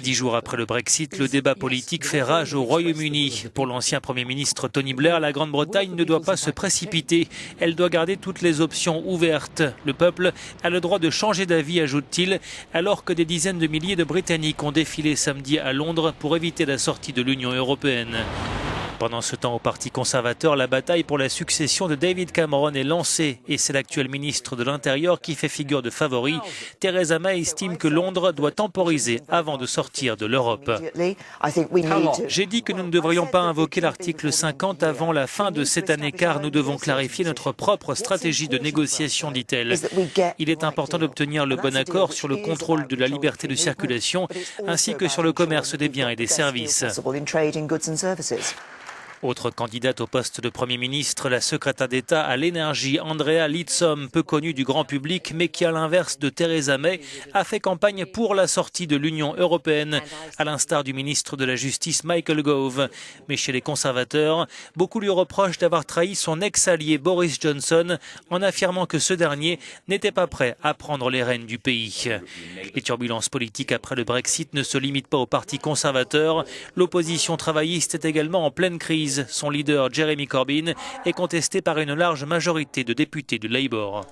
10 jours après le Brexit, le débat politique fait rage au Royaume-Uni. Pour l'ancien Premier ministre Tony Blair, la Grande-Bretagne ne doit pas se précipiter. Elle doit garder toutes les options ouvertes. Le peuple a le droit de changer d'avis, ajoute-t-il, alors que des dizaines de milliers de Britanniques ont défilé samedi à Londres pour éviter la sortie de l'Union européenne. Pendant ce temps, au Parti conservateur, la bataille pour la succession de David Cameron est lancée et c'est l'actuel ministre de l'Intérieur qui fait figure de favori. Theresa May estime que Londres doit temporiser avant de sortir de l'Europe. J'ai dit que nous ne devrions pas invoquer l'article 50 avant la fin de cette année car nous devons clarifier notre propre stratégie de négociation, dit-elle. Il est important d'obtenir le bon accord sur le contrôle de la liberté de circulation ainsi que sur le commerce des biens et des services. Autre candidate au poste de Premier ministre, la secrétaire d'État à l'énergie Andrea Leadsom, peu connue du grand public, mais qui, à l'inverse de Theresa May, a fait campagne pour la sortie de l'Union européenne, à l'instar du ministre de la Justice Michael Gove. Mais chez les conservateurs, beaucoup lui reprochent d'avoir trahi son ex-allié Boris Johnson en affirmant que ce dernier n'était pas prêt à prendre les rênes du pays. Les turbulences politiques après le Brexit ne se limitent pas au Parti conservateur. L'opposition travailliste est également en pleine crise. Son leader, Jeremy Corbyn, est contesté par une large majorité de députés du Labour.